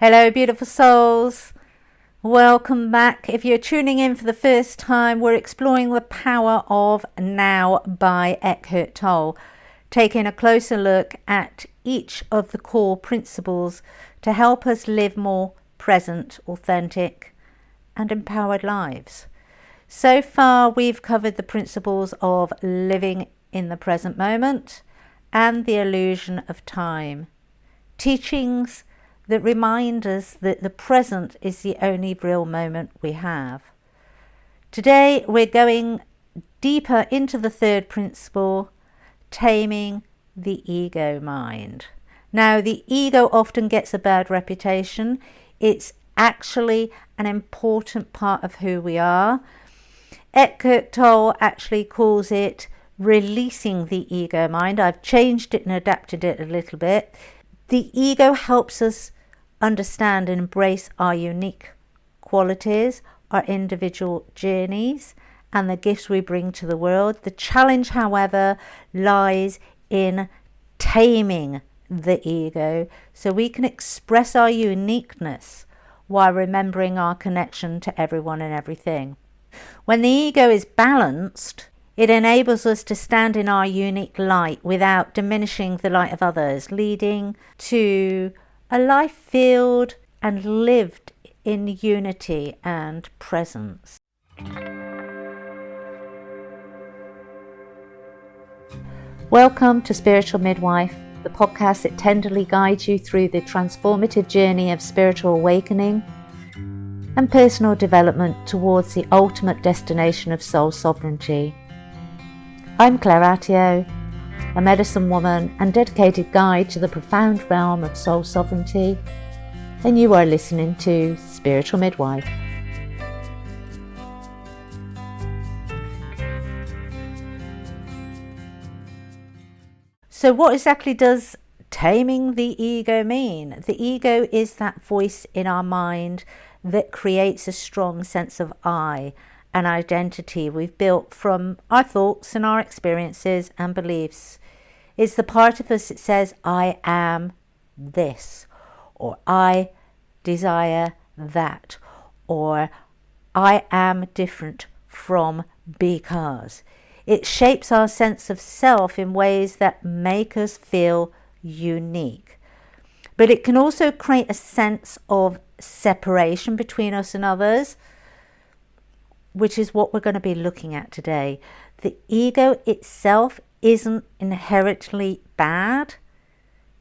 Hello, beautiful souls. Welcome back. If you're tuning in for the first time, we're exploring the power of now by Eckhart Tolle, taking a closer look at each of the core principles to help us live more present, authentic, and empowered lives. So far, we've covered the principles of living in the present moment and the illusion of time. Teachings that remind us that the present is the only real moment we have. Today we're going deeper into the third principle, taming the ego mind. Now, the ego often gets a bad reputation. It's actually an important part of who we are. Eckhart Tolle actually calls it releasing the ego mind. I've changed it and adapted it a little bit. The ego helps us understand and embrace our unique qualities, our individual journeys, and the gifts we bring to the world. The challenge, however, lies in taming the ego so we can express our uniqueness while remembering our connection to everyone and everything. When the ego is balanced, it enables us to stand in our unique light without diminishing the light of others, leading to a life filled and lived in unity and presence. Welcome to Spiritual Midwife, the podcast that tenderly guides you through the transformative journey of spiritual awakening and personal development towards the ultimate destination of soul sovereignty. I'm Claire Attio, a medicine woman and dedicated guide to the profound realm of soul sovereignty, and you are listening to Spiritual Midwife. So what exactly does taming the ego mean? The ego is that voice in our mind that creates a strong sense of I, an identity we've built from our thoughts and our experiences and beliefs. It's the part of us that says, I am this, or I desire that, or I am different from because. It shapes our sense of self in ways that make us feel unique. But it can also create a sense of separation between us and others, which is what we're going to be looking at today. The ego itself isn't inherently bad.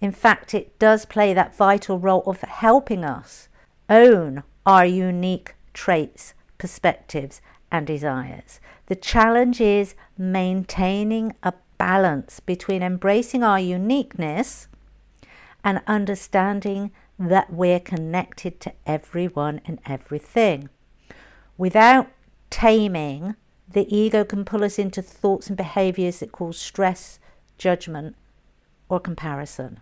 In fact, it does play that vital role of helping us own our unique traits, perspectives, and desires. The challenge is maintaining a balance between embracing our uniqueness and understanding that we're connected to everyone and everything. Without taming, the ego can pull us into thoughts and behaviors that cause stress, judgment, or comparison.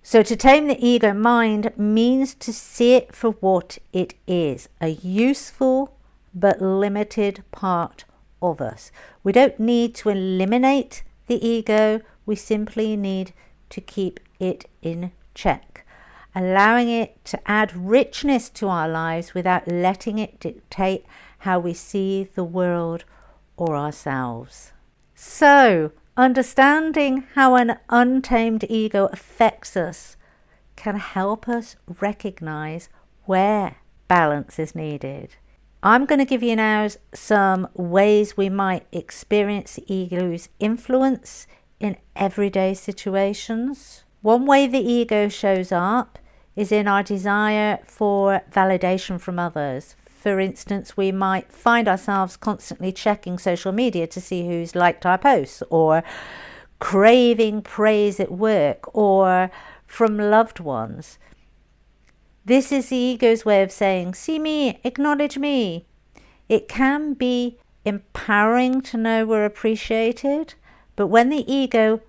So to tame the ego mind means to see it for what it is, a useful but limited part of us. We don't need to eliminate the ego, we simply need to keep it in check, allowing it to add richness to our lives without letting it dictate how we see the world or ourselves. So, understanding how an untamed ego affects us can help us recognize where balance is needed. I'm going to give you now some ways we might experience the ego's influence in everyday situations. One way the ego shows up is in our desire for validation from others. For instance, we might find ourselves constantly checking social media to see who's liked our posts, or craving praise at work or from loved ones. This is the ego's way of saying, see me, acknowledge me. It can be empowering to know we're appreciated, but when the ego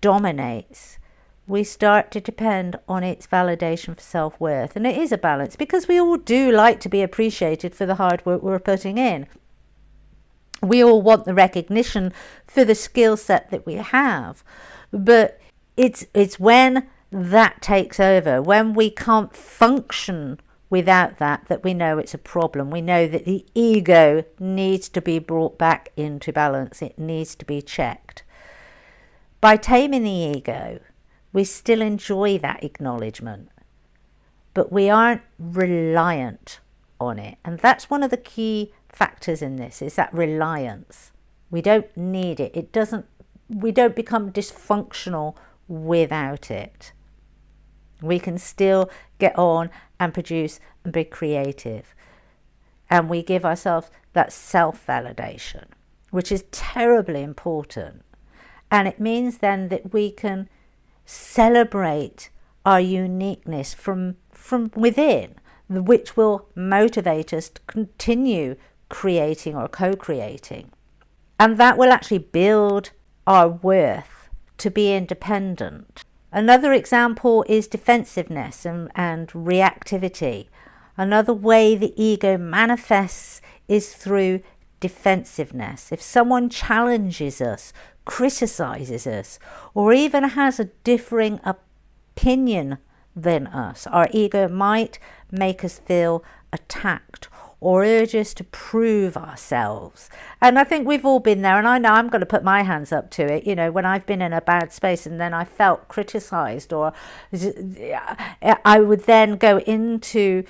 dominates, we start to depend on its validation for self-worth. And it is a balance, because we all do like to be appreciated for the hard work we're putting in. We all want the recognition for the skill set that we have. But it's when that takes over, when we can't function without that we know it's a problem. We know that the ego needs to be brought back into balance. It needs to be checked. By taming the ego, we still enjoy that acknowledgement, but we aren't reliant on it. And that's one of the key factors in this, is that reliance. We don't need it. We don't become dysfunctional without it. We can still get on and produce and be creative. And we give ourselves that self-validation, which is terribly important. And it means then that we can celebrate our uniqueness from within, which will motivate us to continue creating or co-creating. And that will actually build our worth to be independent. Another example is defensiveness and reactivity. Another way the ego manifests is through defensiveness. If someone challenges us, criticizes us, or even has a differing opinion than us, our ego might make us feel attacked or urge us to prove ourselves. And I think we've all been there, and I know I'm going to put my hands up to it, when I've been in a bad space and then I felt criticized, or I would then go into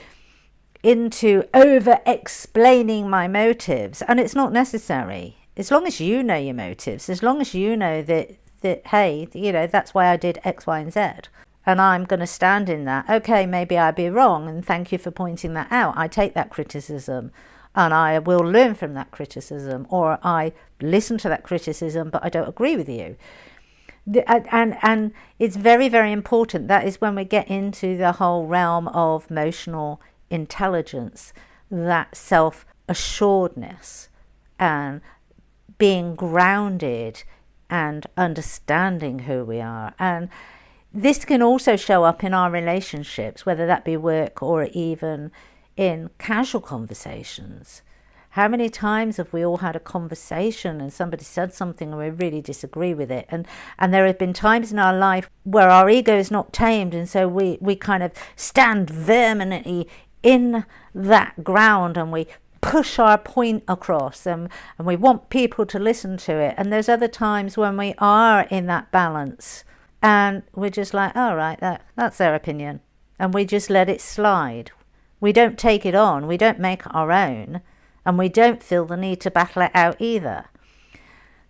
over explaining my motives, and it's not necessary. As long as you know your motives, as long as you know that hey, that's why I did X, Y, and Z, and I'm going to stand in that. Okay, maybe I'd be wrong, and thank you for pointing that out. I take that criticism, and I will learn from that criticism, or I listen to that criticism, but I don't agree with you. And it's very, very important. That is when we get into the whole realm of emotional intelligence, that self-assuredness, and being grounded and understanding who we are. And this can also show up in our relationships, whether that be work or even in casual conversations. How many times have we all had a conversation and somebody said something and we really disagree with it? And there have been times in our life where our ego is not tamed, and so we kind of stand vehemently in that ground and we push our point across, and we want people to listen to it. And there's other times when we are in that balance and we're just like, all right, that's their opinion, and we just let it slide. We don't take it on, we don't make it our own, and we don't feel the need to battle it out either.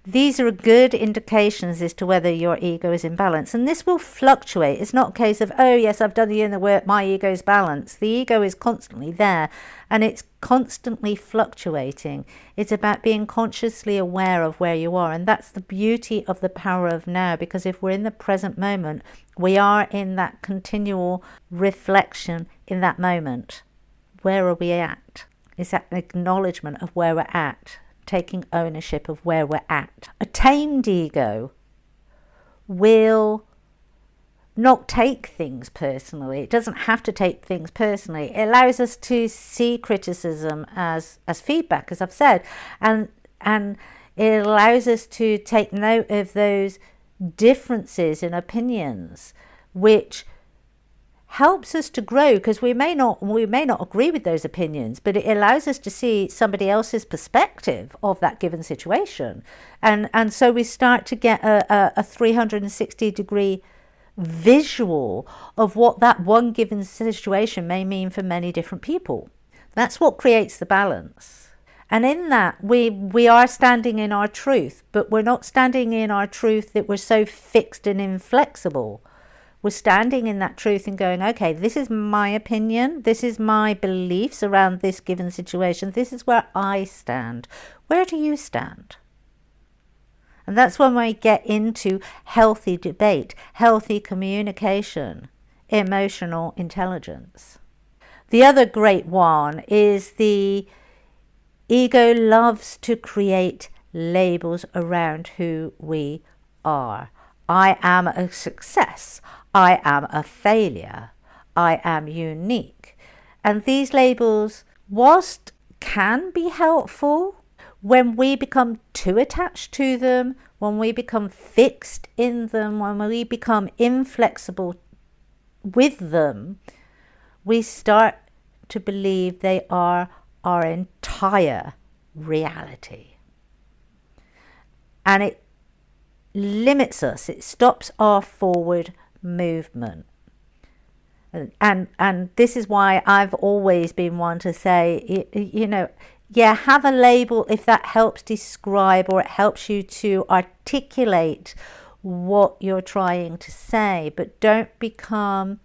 These are good indications as to whether your ego is in balance, and this will fluctuate. It's not a case of, oh yes, I've done the inner work, my ego's balanced. The ego is constantly there, and it's constantly fluctuating. It's about being consciously aware of where you are, and that's the beauty of the power of now, because if we're in the present moment, we are in that continual reflection in that moment. Where are we at? It's that acknowledgement of where we're at, taking ownership of where we're at. A tamed ego will not take things personally. It doesn't have to take things personally. It allows us to see criticism as feedback, as I've said, and it allows us to take note of those differences in opinions, which helps us to grow, because we may not agree with those opinions, but it allows us to see somebody else's perspective of that given situation, and so we start to get a 360 degree visual of what that one given situation may mean for many different people. That's what creates the balance. And in that, we are standing in our truth, but we're not standing in our truth that we're so fixed and inflexible. We're standing in that truth and going, okay, this is my opinion, this is my beliefs around this given situation, this is where I stand. Where do you stand? And that's when we get into healthy debate, healthy communication, emotional intelligence. The other great one is the ego loves to create labels around who we are. I am a success. I am a failure. I am unique. And these labels, whilst can be helpful, when we become too attached to them, when we become fixed in them, when we become inflexible with them, we start to believe they are our entire reality. And it limits us, it stops our forward movement. And this is why I've always been one to say, yeah, have a label if that helps describe, or it helps you to articulate what you're trying to say, but don't become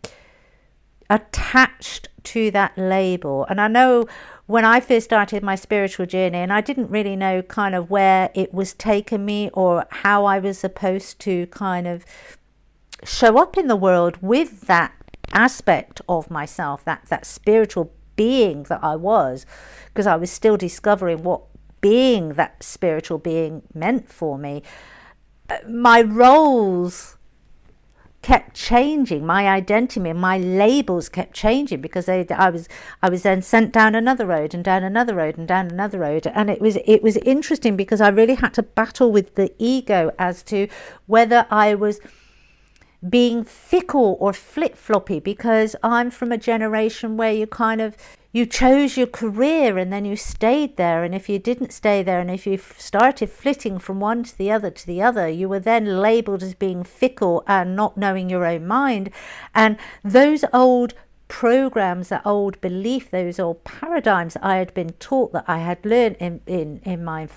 attached to that label. And I know when I first started my spiritual journey, and I didn't really know kind of where it was taking me or how I was supposed to kind of show up in the world with that aspect of myself, that spiritual being that I was, because I was still discovering what being that spiritual being meant for me. My roles kept changing, my identity, my labels kept changing, because I was then sent down another road and down another road and down another road. And it was interesting, because I really had to battle with the ego as to whether I was being fickle or flip-floppy, because I'm from a generation where you chose your career and then you stayed there, and if you didn't stay there, and if you started flitting from one to the other, you were then labelled as being fickle and not knowing your own mind. And those old programs, that old belief, those old paradigms that I had been taught, that I had learned in my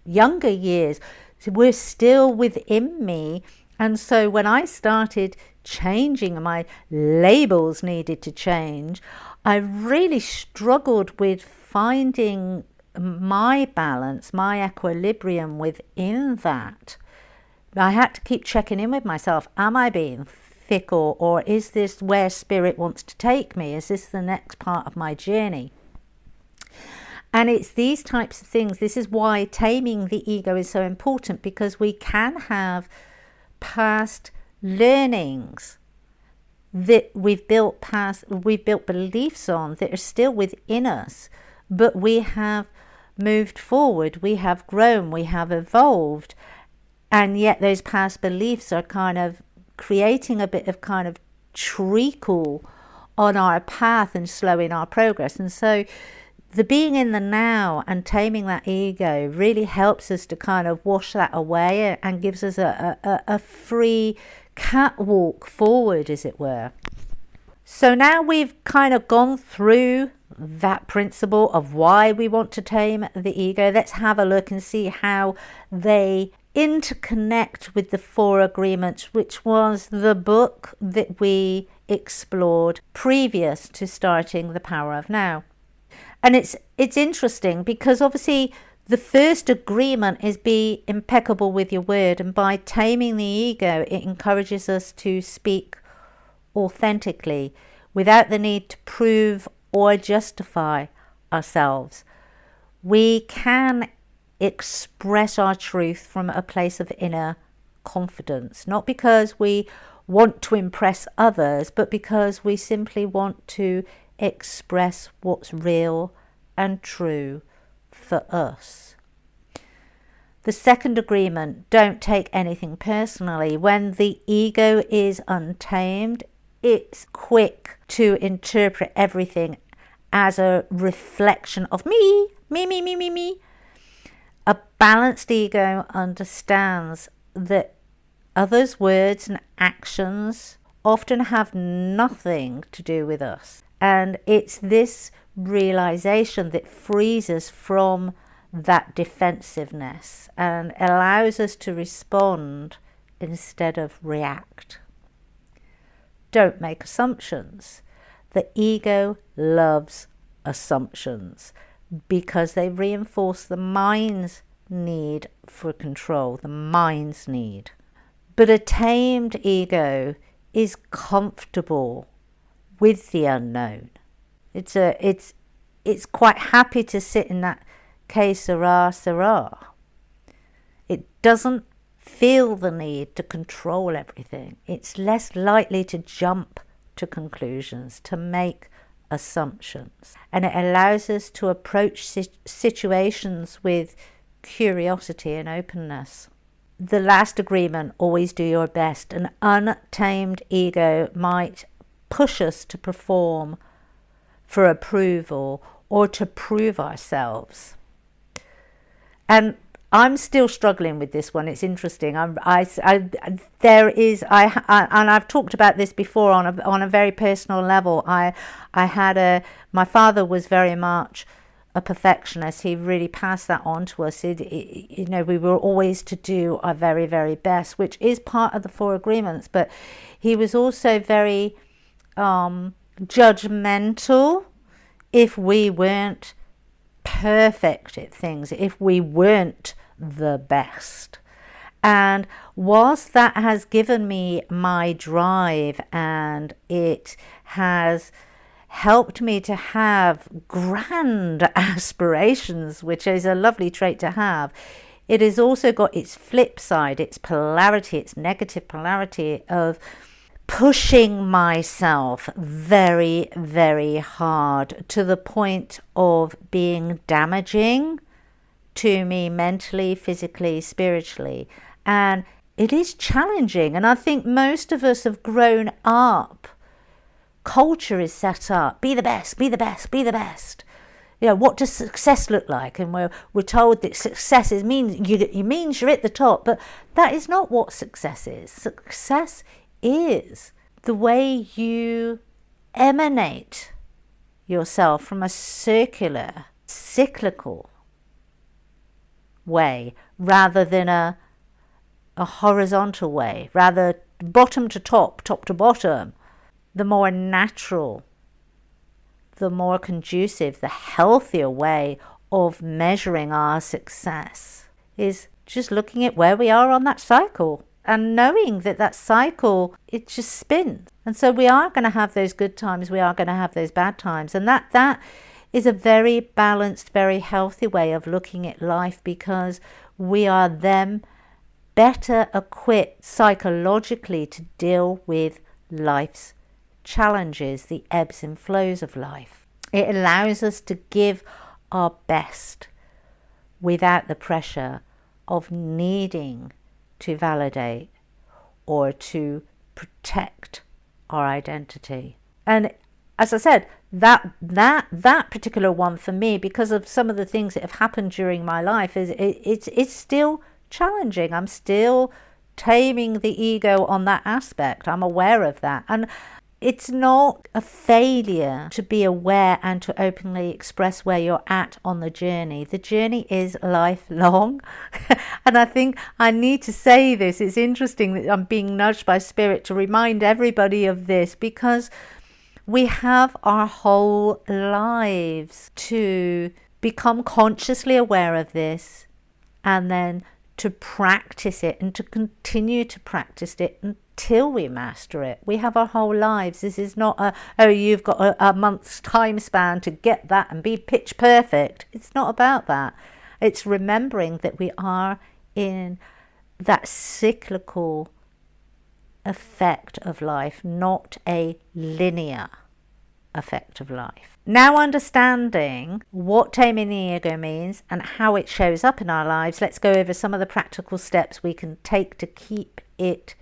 younger years, were still within me. And so when I started changing, and my labels needed to change, I really struggled with finding my balance, my equilibrium within that. I had to keep checking in with myself. Am I being fickle, or is this where spirit wants to take me? Is this the next part of my journey? And it's these types of things. This is why taming the ego is so important, because we can have past learnings that we've built beliefs on that are still within us, but we have moved forward, we have grown, we have evolved, and yet those past beliefs are kind of creating a bit of kind of treacle on our path and slowing our progress. And so the being in the now and taming that ego really helps us to kind of wash that away, and gives us a free catwalk forward, as it were. So now we've kind of gone through that principle of why we want to tame the ego. Let's have a look and see how they interconnect with the 4 agreements, which was the book that we explored previous to starting The Power of Now. And it's interesting, because obviously the first agreement is be impeccable with your word. And by taming the ego, it encourages us to speak authentically without the need to prove or justify ourselves. We can express our truth from a place of inner confidence, not because we want to impress others, but because we simply want to express what's real and true for us. The second agreement, don't take anything personally. When the ego is untamed, it's quick to interpret everything as a reflection of me. A balanced ego understands that others' words and actions often have nothing to do with us. And it's this realization that frees us from that defensiveness and allows us to respond instead of react. Don't make assumptions. The ego loves assumptions because they reinforce the mind's need for control, the mind's need. But a tamed ego is comfortable with the unknown. It's quite happy to sit in that que sera, sera. It doesn't feel the need to control everything. It's less likely to jump to conclusions, to make assumptions. And it allows us to approach situations with curiosity and openness. The last agreement, always do your best. An untamed ego might push us to perform for approval or to prove ourselves. And I'm still struggling with this one. It's interesting. And I've talked about this before on a very personal level. My father was very much a perfectionist. He really passed that on to us. We were always to do our very, very best, which is part of the 4 agreements. But he was also very judgmental if we weren't perfect at things, if we weren't the best. And whilst that has given me my drive and it has helped me to have grand aspirations, which is a lovely trait to have, it has also got its flip side, its polarity, its negative polarity of pushing myself very, very hard to the point of being damaging to me mentally, physically, spiritually. And it is challenging. And I think most of us have grown up. Culture is set up. Be the best, be the best, be the best. What does success look like? And we're told that success means you're at the top. But that is not what success is. Success is the way you emanate yourself from a cyclical way rather than a horizontal way, rather bottom to top, top to bottom. The more natural, the more conducive, the healthier way of measuring our success is just looking at where we are on that cycle and knowing that cycle, it just spins. And so we are going to have those good times, we are going to have those bad times. And that is a very balanced, very healthy way of looking at life, because we are then better equipped psychologically to deal with life's challenges, the ebbs and flows of life. It allows us to give our best without the pressure of needing to validate or to protect our identity. And as I said, that particular one for me, because of some of the things that have happened during my life, it's still challenging. I'm still taming the ego on that aspect. I'm aware of that. And it's not a failure to be aware and to openly express where you're at on the journey. The journey is lifelong. And I think I need to say this. It's interesting that I'm being nudged by Spirit to remind everybody of this, because we have our whole lives to become consciously aware of this and then to practice it and to continue to practice it until we master it. We have our whole lives. This is not you've got a month's time span to get that and be pitch perfect. It's not about that. It's remembering that we are in that cyclical effect of life, not a linear effect of life. Now, understanding what taming the ego means and how it shows up in our lives, let's go over some of the practical steps we can take to keep it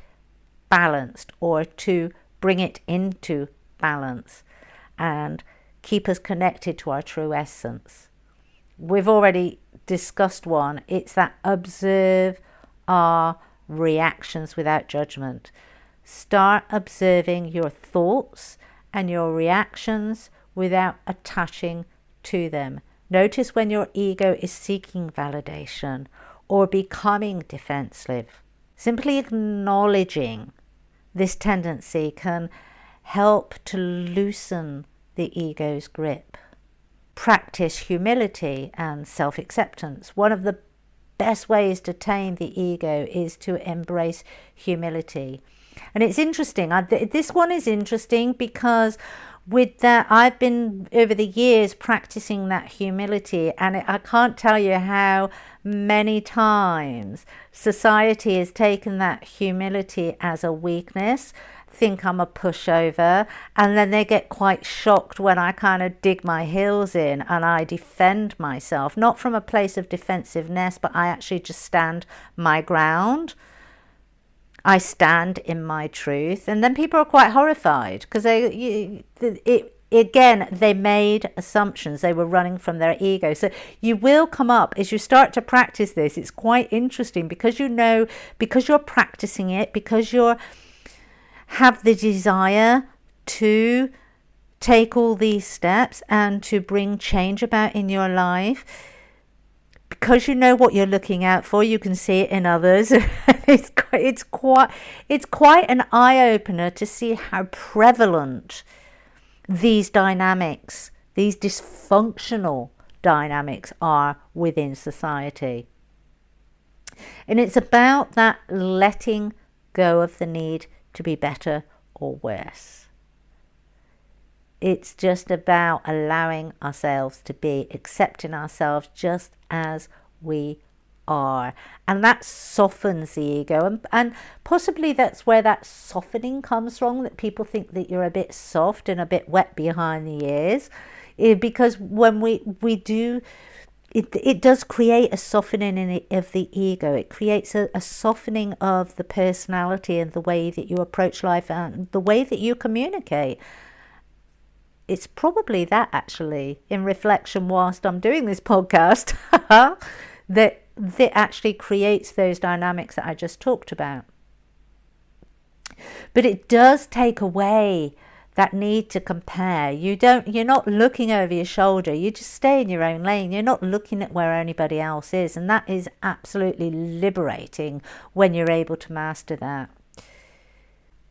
balanced, or to bring it into balance and keep us connected to our true essence. We've already discussed one. It's that observe our reactions without judgment. Start observing your thoughts and your reactions without attaching to them. Notice when your ego is seeking validation or becoming defensive. Simply acknowledging this tendency can help to loosen the ego's grip. Practice humility and self-acceptance. One of the best ways to tame the ego is to embrace humility. And it's interesting. This one is interesting because with that, I've been over the years practicing that humility, and I can't tell you how many times society has taken that humility as a weakness, think I'm a pushover, and then they get quite shocked when I kind of dig my heels in and I defend myself, not from a place of defensiveness, but I actually just stand my ground. I stand in my truth. And then people are quite horrified because they made assumptions. They were running from their ego. So you will come up as you start to practice this. It's quite interesting because because you're practicing it, because you have the desire to take all these steps and to bring change about in your life. Because you know what you're looking out for, you can see it in others. It's quite an eye-opener to see how prevalent these dynamics, these dysfunctional dynamics are within society. And it's about that letting go of the need to be better or worse. It's just about allowing ourselves to be, accepting ourselves just as we are. And that softens the ego. And possibly that's where that softening comes from, that people think that you're a bit soft and a bit wet behind the ears. Because when we do, it does create a softening of the ego. It creates a softening of the personality and the way that you approach life and the way that you communicate. It's probably that, actually, in reflection whilst I'm doing this podcast, that actually creates those dynamics that I just talked about. But it does take away that need to compare. You're not looking over your shoulder. You just stay in your own lane. You're not looking at where anybody else is. And that is absolutely liberating when you're able to master that.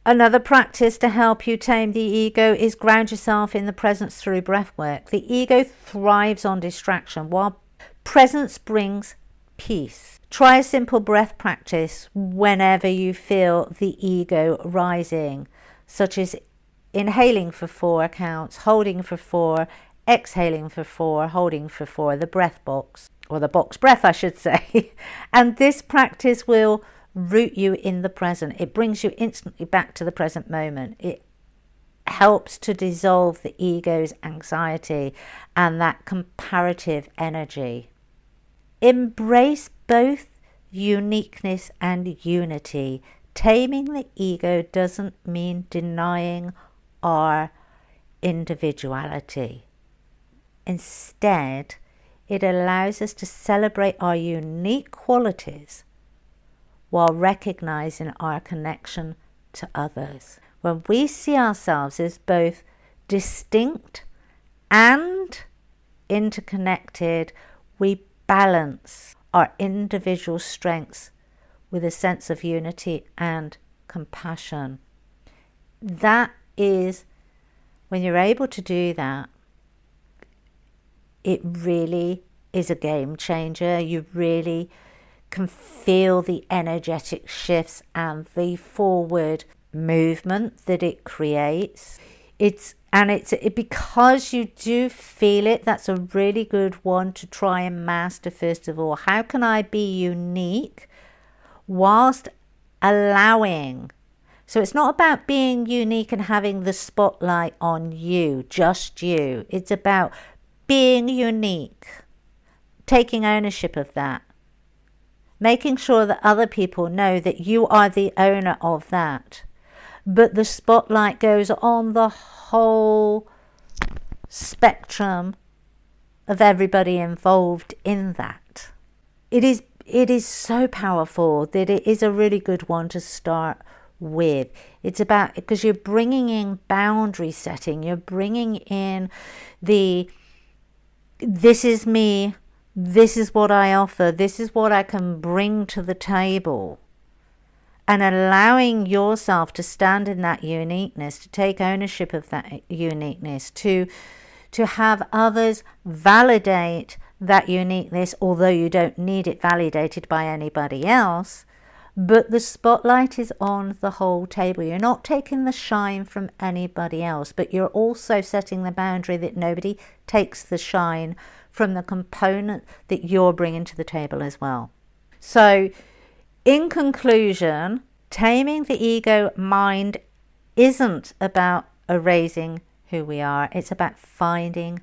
Another practice to help you tame the ego is ground yourself in the presence through breath work. The ego thrives on distraction, while presence brings peace. Try a simple breath practice whenever you feel the ego rising, such as inhaling for 4 counts, holding for 4, exhaling for 4, holding for 4, the breath box, or the box breath, I should say. And this practice will root you in the present. It brings you instantly back to the present moment. It helps to dissolve the ego's anxiety and that comparative energy. Embrace both uniqueness and unity. Taming the ego doesn't mean denying our individuality. Instead, it allows us to celebrate our unique qualities while recognizing our connection to others. When we see ourselves as both distinct and interconnected, we balance our individual strengths with a sense of unity and compassion. That is, when you're able to do that, it really is a game changer. You really can feel the energetic shifts and the forward movement that it creates. It's because you do feel it. That's a really good one to try and master. First of all, how can I be unique whilst allowing? So it's not about being unique and having the spotlight on you, just you. It's about being unique, taking ownership of that, making sure that other people know that you are the owner of that. But the spotlight goes on the whole spectrum of everybody involved in that. It is so powerful that it is a really good one to start with. It's about, because you're bringing in boundary setting, you're bringing in this is me, this is what I offer, this is what I can bring to the table, and allowing yourself to stand in that uniqueness, to take ownership of that uniqueness, to have others validate that uniqueness, although you don't need it validated by anybody else. But the spotlight is on the whole table. You're not taking the shine from anybody else, but you're also setting the boundary that nobody takes the shine from the component that you're bringing to the table as well. So, in conclusion, taming the ego mind isn't about erasing who we are. It's about finding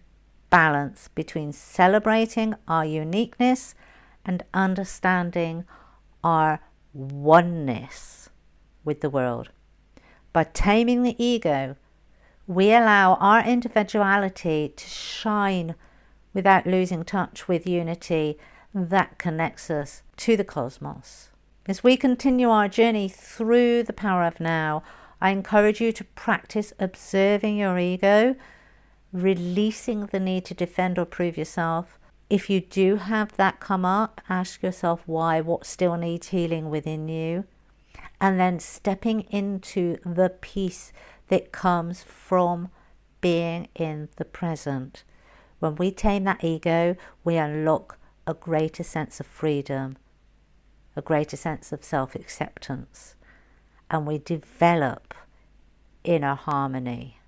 balance between celebrating our uniqueness and understanding our oneness with the world. By taming the ego, we allow our individuality to shine without losing touch with unity that connects us to the cosmos. As we continue our journey through the power of now, I encourage you to practice observing your ego, releasing the need to defend or prove yourself. If you do have that come up, ask yourself why, what still needs healing within you, and then stepping into the peace that comes from being in the present. When we tame that ego, we unlock a greater sense of freedom, a greater sense of self-acceptance, and we develop inner harmony.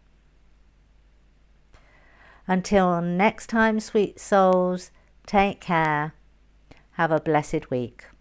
Until next time, sweet souls, take care. Have a blessed week.